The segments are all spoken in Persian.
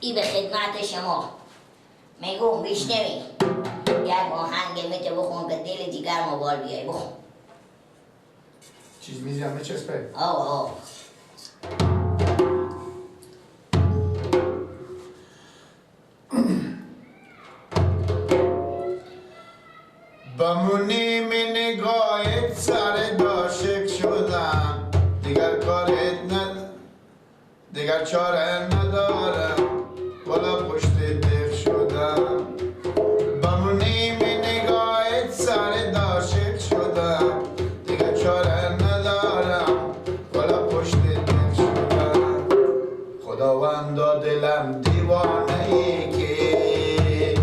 دوستی به خدمت شما. میگم میشنوی یک آهنگ میته بخون به دل جگر موبال بیای بخون. چیز میزیم بچسبه؟ آه بمونی من نگاهت سر داشک شدم دیگر کارت دیگر چاره ندارم بالا پشت دق شدم بمونی من نگاهت سر داشک شدم دیگر چاره ندارم بالا پشت دق شدم خداوندا دلم دیوانه ای که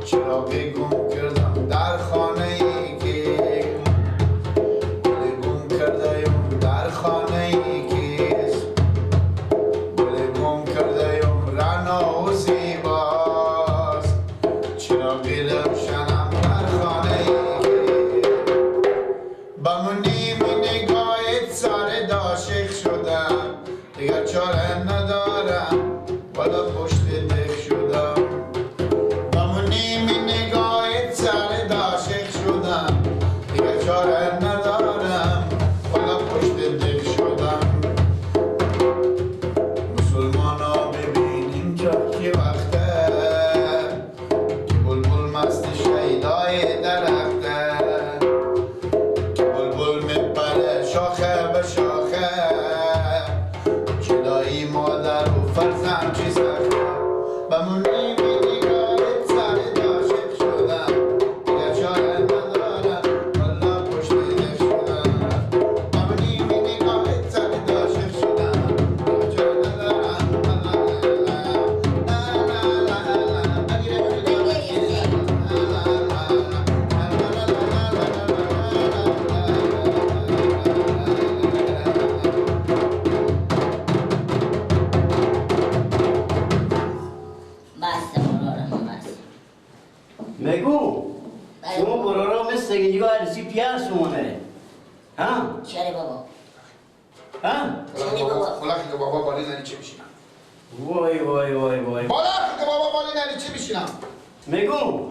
چراغی گم کردم در خانه ای که دل گم کرده یم در خانه ای که دل گم کرده یم رنا و زیباست چراغی روشنم در خانه ای که بمونی من نگاهت سر داشق شدم دیگر چاره ندارم بالا پشت دق شدم بمونی من نگاهت سر داشق شدم دیگر چاره ندارم بالا پشت دق شدم مسلمانا ببینیم که وقته که بلبل مست شیدای درخته که بلبل میپره شاخه به شاخه جدایی مادر و فرزند چی سخته بمونی من نگاهت سر داشق شدم دیگر چاره ندارم والا پشت دق شدم بمونی من نگاهت سر داشق شدم دیگر چاره ندارم بسته برارم بسته. میگو شما برارا مثل نگاه عرصی پیار شما نره ها؟ چرا بابا؟ ها؟ بالا که بابا بالی نری چه بشینم وای وای وای وای بالا که بابا بالی نری چه بشینم میگو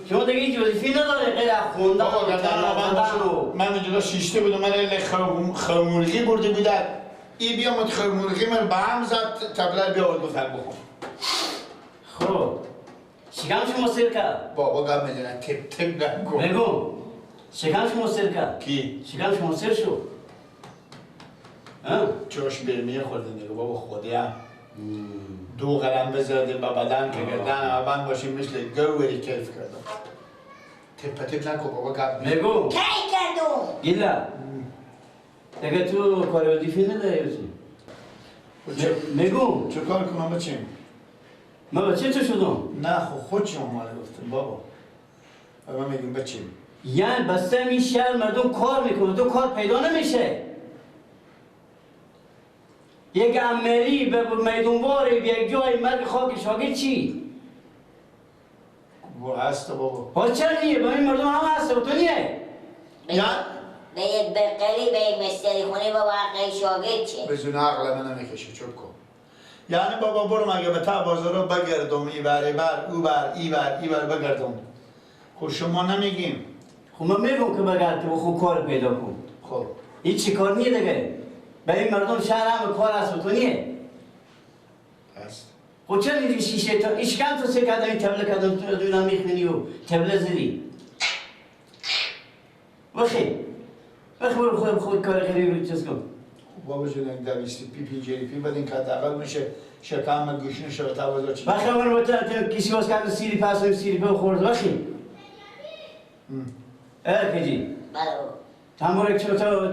شما دیگه هیچ وظیفه‌ای نداره غیر از خوندن بابا و گردن کردن و من اینجا شیشته بودم من اله خمرغی برده بودن ای بیا مت خمرغی من به هم زد تبله بیا اول بفر بخون خب شکم شما سیر کرد بابا گم میدونن تپ تپ نگو میگو شکم شما سیر کرد کی؟ شکم شما سیر شد ها؟ جاش برمیه خورده نگو بابا خودی هم دو قلم بزرده با بدن که گردن من باشیم مثل گوری کیف کردم تپ تپ نکو بابا گم میگو کی کردم؟ گیلا دیگه تو کار وظیفه‌ای نداری میگو چه کار کنم بچیم؟ من بچه تو شدم نه خود شما ماله گفتم بابا من میگیم بچیم یعنی بسته این شهر مردم کار میکنه تو کار پیدا نمیشه یک عملی به میدونواری به یک جای مرگ خاک شاگرد چی؟ و هست بابا ها چرا نیه؟ به این مردم هم هست و تو نیه؟ به یک بقلی به یک مستری خونه بابا حقی شاگرد چه؟ بزون عقل من نمیکشه چوب کن یعنی بابا برو مگه به تا بازارو بگردم ای بر او بر ای بر بگردم خب شما نمیگیم خب من میگم که بگرد تو خود کار پیدا کن خب این چی کار نیه دیگه؟ به این مردم شهر هم کار هست و تو نیه؟ هست خب چرا نیدی شیشه تا اشکم تو سه کردم این تبله کردم تو دونم میخونی و تبله زدی بخی برو خود کار غیری رو چیز کن بابا جون این دویستی پی جری پی بدین که حداقل میشه شکم گوشنش رو توازو چی بخی من تو کسی باز کرد سیری پس و سیری پا خورد بخی کجی بله تنبور یک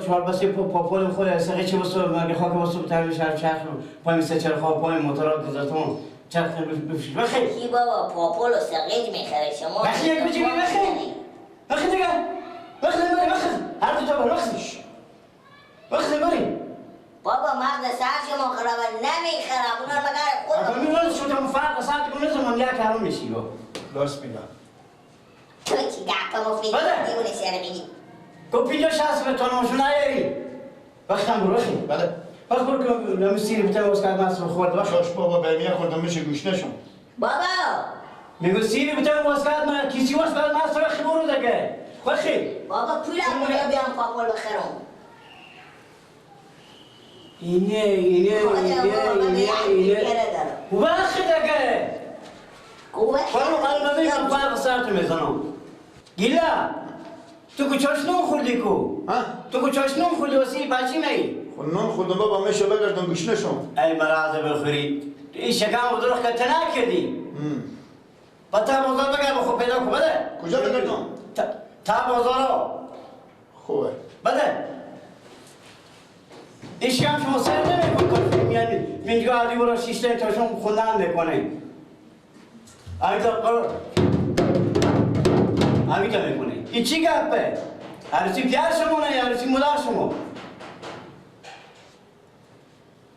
چهار بسی پاپول خود سقی چه بسو مرگ خاک بسو بتر شهر چرخ پای میسه چرخ پای موتورات گذارتون چرخ بفشید بخی کی بابا پاپول و سقیج میخره شما؟ بخی یک بچگی بخی دیگه بخی هر دو تا بر بخی بری بابا مغز سر شما خرابه نمیخرم اونا مگر خود اما میگن شما فرق ساعت کنه زمان یک کارو میشی با راست میگم تو چی گپ مفید بله. دیونه سر میگی کو 50 60 به تون ماشون نیاری وقتم برو بخی بله بخور که نمی‌سیری بتونم واسه کار مصرف خورد بخور. شاش بابا برمیه خوردم میشه گوشتشون. بابا میگو سیری بتونم واسه کار من کسی واسه کار مصرف خورد دیگه. خوشی. بابا پولم بیا بیام پاپول بخرم. اینه. وقت دیگه. قوه. خانم قلبم میگم فرق سرت میزنم. گیلا تو که چاشنون خوردی کو؟ ها؟ تو که چاشنون خوردی واسه بچی می؟ خب نون خوردم بابا میشه بگردم گوشتشون. ای مرازه بخوری. این شکم رو درخت تنها کردی. با تا بازار بگرد خب پیدا کن بده. کجا بگردم؟ تا بازارو. خوبه. بده. این شکم شما سر نمیکن کار میانی. منجا عادی برو شیشته تاشون خوندن میکنه. آیتا قرار. همیتا میکنه. این چی گپه؟ عروسی پیار شما نه عروسی مادر شما.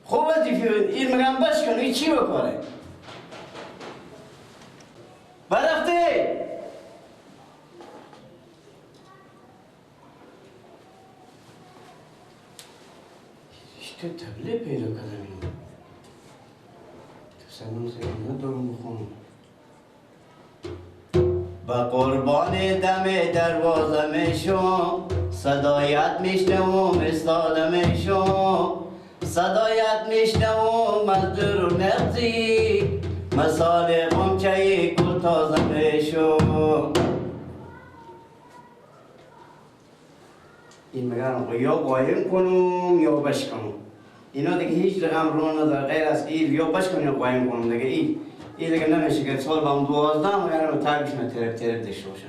خوب این میگم بس کن این چی بکنه؟ برفته. تو تبله پیدا کردم اینو. تو سنون سنون ندارم بخونم. با قربان دم دروازه میشم صدایت میشنوم استاده میشم صدایت میشنوم از دور و نزدیک مثال غنچه گل تازه میشم. این میگن یا قایم کنم یا بشکنم. اینا دیگه هیچ رقم رو نداره غیر از این یا بشکنم یا قایم کنم دیگه این دیگه نمیشه که سال با هم 12 میگن رو ترکش من ترپ داشته باشم.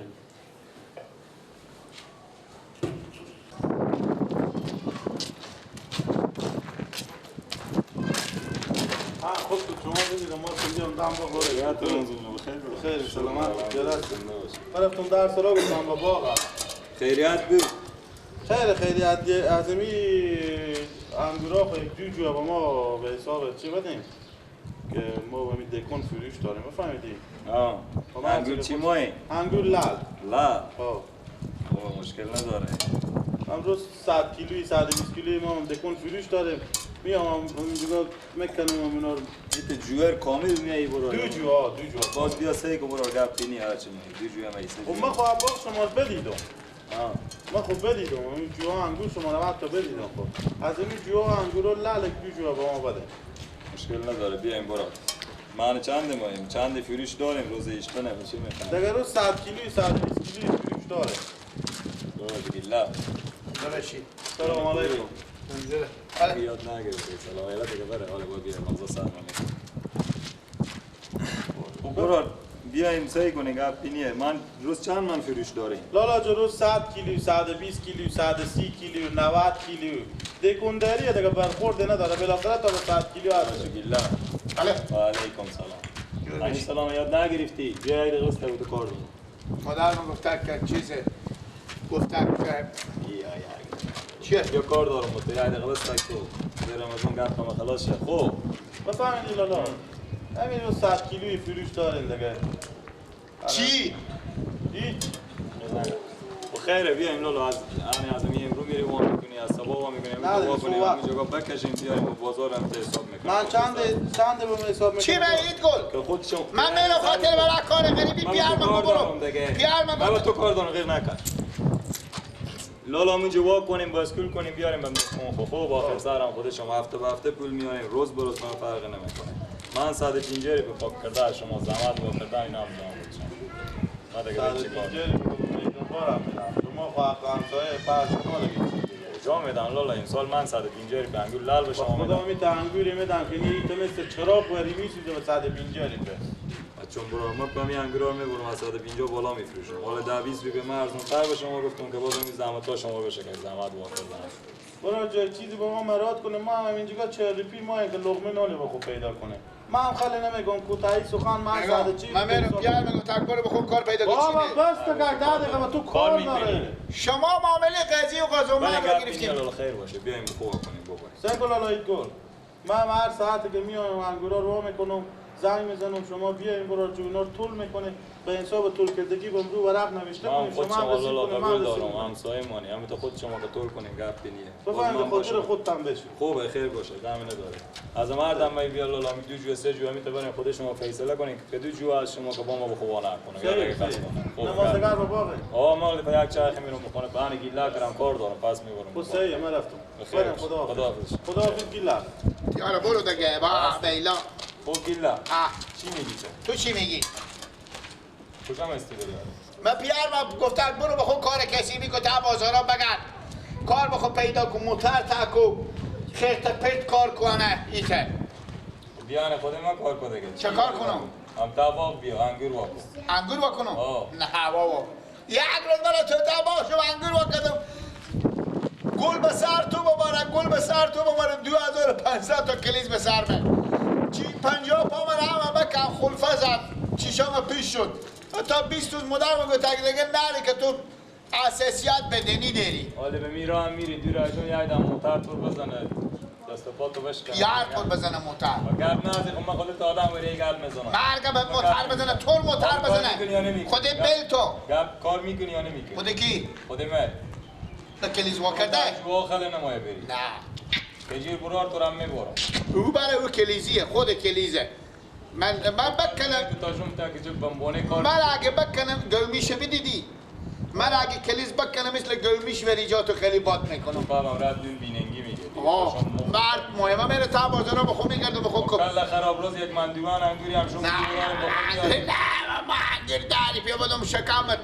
خب تو شما بگید ما سنجام دام بخوره یا تو بخیر سلامت جلال رفتم درس را گفتم با باغ خیریت بود. خیریت از می انگورا خو یک جو با ما به حساب چی بدیم که ما با می دکون فروش داریم بفهمیدی؟ انگور چی مایی؟ انگور لال لا خب مشکل نداره. امروز 100 کیلویی 120 کیلویی ما دکون فروش داریم میام اونجا میکنم اینا رو ایت جوهر کامل میایی برو. دو جو باز بیا سعی کن برو گپ پینی هرچی میایی دو جوه میایی خب من خواهم باز شما رو بدیدم من خب بدیدم این جوها انگور شما رو حتی بدیدم خب از این جوها انگور رو لال دو جوها با ما بده مشکل نداره بیایم برو. من چند ماییم چند فروش داریم روز ایشتنه چی میخوام دیگه روز 100 کیلویی 120 کیلویی فروش داره درست گیلا درشی. سلام علیکم یاد نگرفتی سلام علیکم دیگه بره حالا باید بیایم مغزا سر خب برو بیایم سعی کنیم گپ پینیه. من روز چند من فروش داریم؟ لالا جو روز 100 کیلویی 120 کیلویی 130 کیلویی 90 کیلویی دکوندریه دیگه برخورد نداره بالاخره تا به 100 کیلو هست گیلا بله. و علیکم سلام. این سلام یاد نگرفتی؟ بیا یک دقیقه بود کار دارم. مادر من گفته که چیزه گفته که چیه؟ بیا کار دارم با تو یک دقیقه بس تک تو برم از اون گپ کنم خلاص شه. خب بفهمیدی لالا همین روز 100 کیلویی فروش داریم دیگه چی؟ هیچ خیره بیایم لالا از می امرو میریم وام میکنی از صبح وام میکنیم امرو کنیم همینجا بکشیم بیاریم و بازار هم حساب میکنیم. من چند به حساب میکنم چی برید گل؟ که خودشون من میرم خاطر برای کار غریبی پیار من برو پیار من برو تو کار دارم غیر نکن لالا همون جواب کنیم باسکول کنیم بیاریم بهم خوب آخر سرم خودشون هفته به هفته پول میاریم روز به روز من فرق نمیکنه. من 150 رو پاک کرده شما زحمت و کردن اینا هم زحمت بودم من دیگه چی کار شما خواهد همسایه پاش کنه جا میدن لالا این سال من 150 به انگور لال به شما میدم. خدا می انگوری میدن که این تو مثل چراغ وری میسوزه به 150 روپیه چون برو ما کمی انگورا میبرم از 150 بالا میفروشم. حالا 10 20 روپیه من ارزون تر به شما گفتم که بازم این زحمت ها شما بشه که زحمت واقع زحمت. برو جای چیزی با ما مراد کنه ما هم اینجا 40 روپیه ما که لقمه نالی با خود پیدا کنه. ما هم خالی نمیگم کوتاهی سخن من ساده چیز من میرم پیار میگم تک برو بخون کار پیدا کنی. بابا بس تا که 10 دقیقه با تو کار داره. شما معامله قضیه و قضا من رو گرفتیم. لالا خیر باشه بیایم خوب کنیم بکنیم. سه گل الهی گل. من هر ساعتی که میام انگورا رو میکنم زنگ میزنم شما بیاین برو جوینا رو طول میکنه به حساب طول کردگی بمرو ورق نوشته من کنیم خود شما هم شما رسید لالا کنیم من قبول رسید دارم کنیم همسایه مانی همین تو خود شما که طول کنین گپ نیه بفهم به خاطر خودتان بشین خوبه خیر باشه غم نداره از مردم می بیا لالا می دو جو سه جو می تبرین خود شما فیصله کنین که دو جو از شما که با ما بخوانه کنه یا دیگه کس کنه نمازگار با باقی ما ولی یک چای خمیرم میکنه بهانه گیلا کردم کار دارم پس میبرم خود صحیحه من رفتم برم خداحافظ خداحافظ گیلا یارا برو دیگه با بیلا خب گیلا آه چی میگی تو چی میگی؟ کجا مستی بری من پیار ما گفتن برو بخون کار کسی میگو تا بازارا بگرد کار بخو پیدا کن موتر تاکو خیرت پرت کار کنه ایته بیانه خود ما کار کنه چه کار کنم؟ هم تاباق بیا انگور واکو انگور بکنم؟ آه. نه بابا یک روز من تو تباخ شو انگور بکنم گل به سر تو ببارم گل به سر تو ببارم 2500 تا کلیز به سر من چی 50 پا من همه بکن خلفه زد چیشام پیش شد تا 20 روز مدر بگو تک دیگه نری که تو اساسیات بدنی داری حالا به میرا هم میری دور ایشون یه ایدم موتر تور بزنه دست پا تو بشکنه یار خود بزنه موتر گرد نازی خب من خودت آدم وری گل میزنم مرگه به موتر بزنه طول موتر بزنه خود بل تو کار میکنی یا نمیکنی خود کی؟ خود من تا کلیز وا کرده؟ شو خاله نمایه بری نه کجیر برار تو هم میبرم او برای او کلیزیه خود کلیزه من بکنم تو تاجم تا که جو بمبونه کار من اگه بکنم گلمیشه بدیدی من اگه کلیز بکنم مثل گلمیش ولی جا تو خیلی باد میکنم بابا رات دین بیننگی میگه مرد مهمه میره تا بازارا بخو میگرده بخو کن کلا خراب روز یک مندوان انگوری هم شما نه میگیرن ما انگیر داری پیا بدم شکامت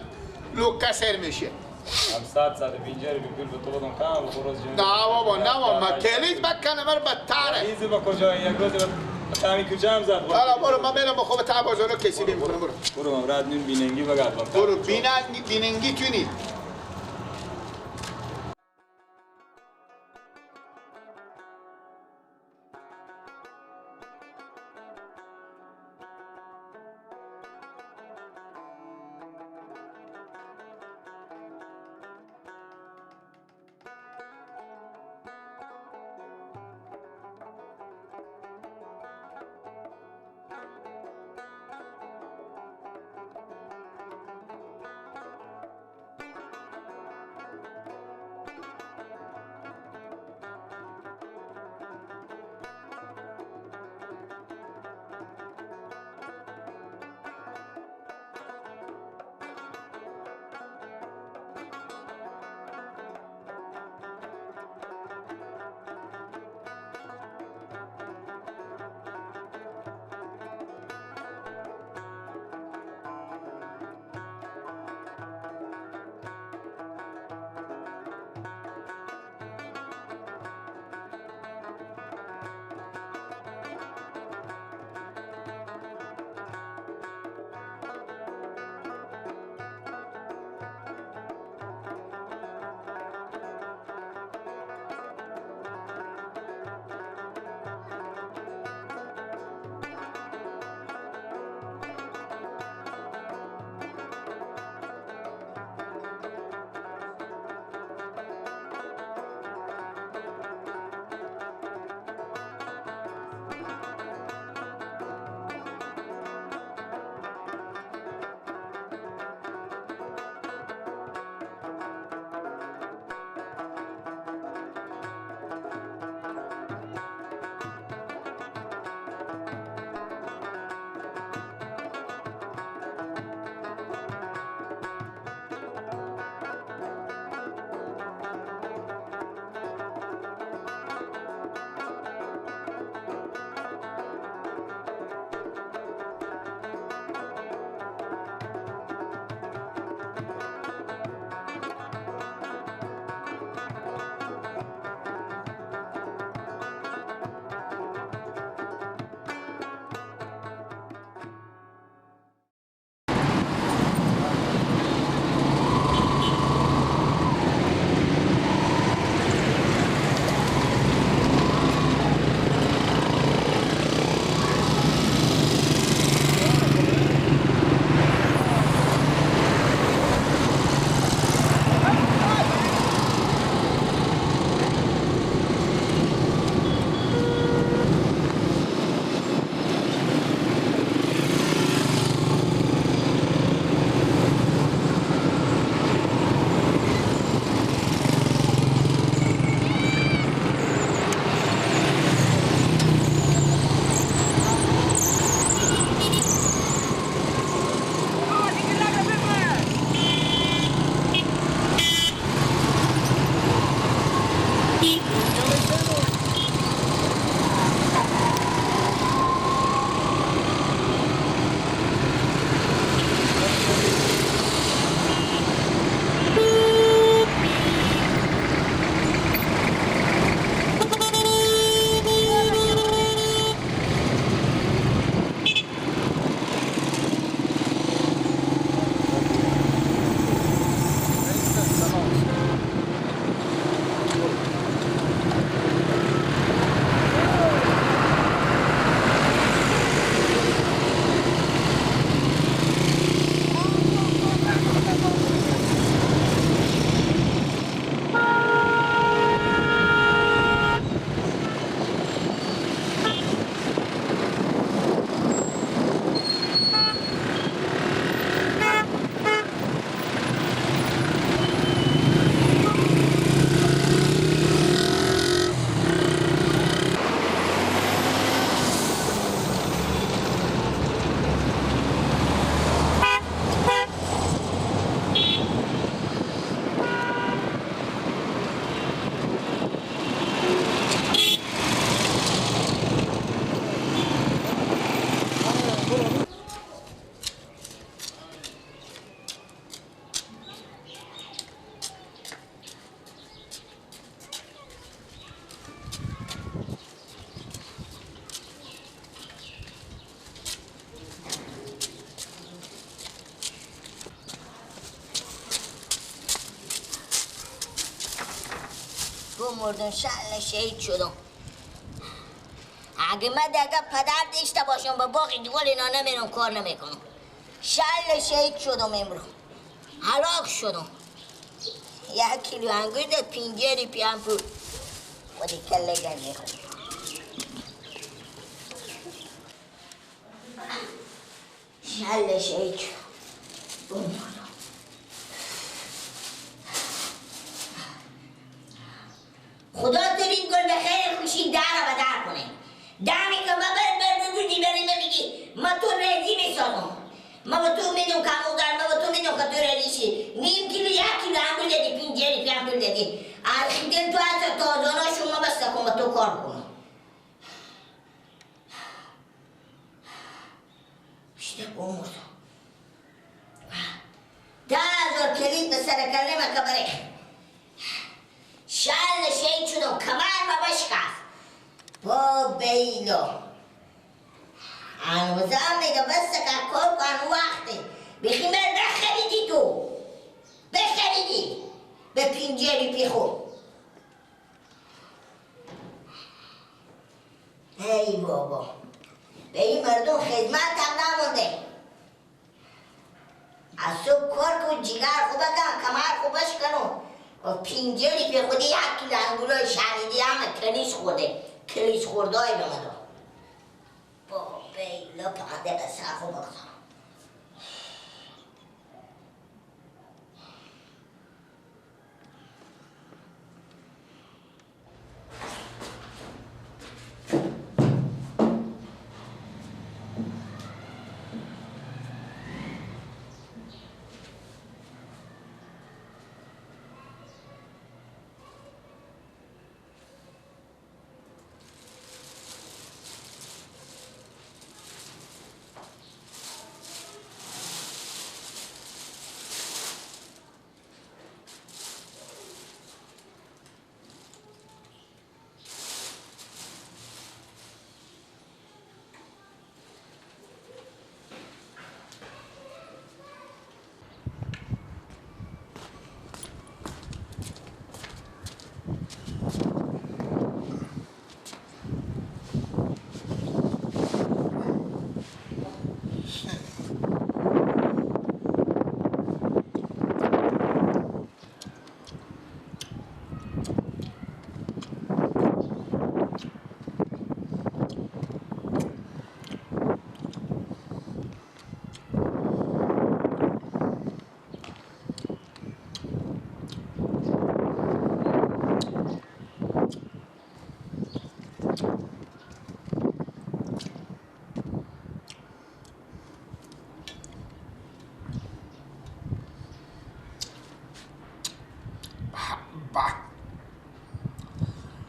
لوکا سر میشه هم 150 بی پول به تو بدم کام و خروج جن نه بابا نه بابا من کلیز بکنم من بدتره ایزی با کجا یک روز تامی کجا هم زد حالا برو من میرم بخو به تا بازارا کسی میکنم برو برو من رات دین بیننگی بگردم برو بیننگی تو نیست مردم شل شهید شدم. اگه پدر داشته باشم به باقی دیگه اینا نمیرم کار نمیکنم. شل شهید شدم امروز. هلاک شدم. 1 کیلو انگور ده پینجری پیام پول. ودی کله گنجه خود. شل شهید شدم. خدا ترین گل به خیر خوشی در و بدر کنه. دمی که ما بردودی بریم بگی ما تو ریزی میسازم. ما با تو میدونم کمو دارم، ما با تو میدونم که تو ریزیشی. 0.5 کیلو 1 کیلو انگور دادی، پینجری پیام پول دادی. الخیدن تو از تازاناشون ما بسته کن با تو کار کنم. بیشتر بمرد. 10,000 کلید به سر کلمه که بره. شل شهید شدم کمر ما بشکست. با بیلا هنوزم میگه بس که کار کن وقتی بخیمر بخریدی تو بخریدی به پینجری پی خود. ای بابا به این مردم خدمت هم نمونده. از صبح کار کن جگر خوب بکن کمر خوب بشکنم و پینجری پی خودی 1 کیلو انگورای شنیدی همه کلیش خورده کلیش خوردای به من با بیلا پنده به صرف و بگذارم.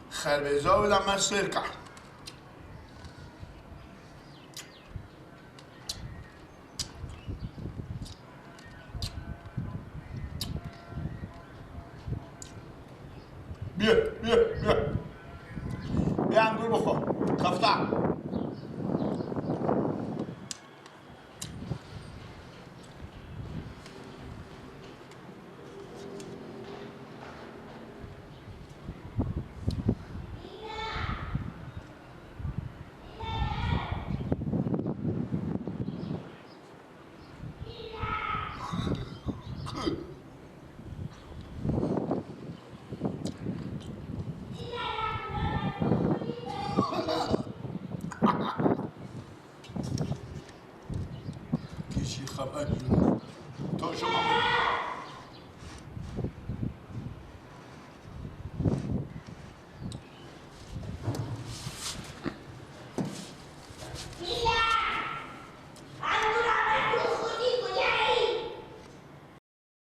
خربزا بدم من سرکه بیا انگور بخور کفتم خبر تا شما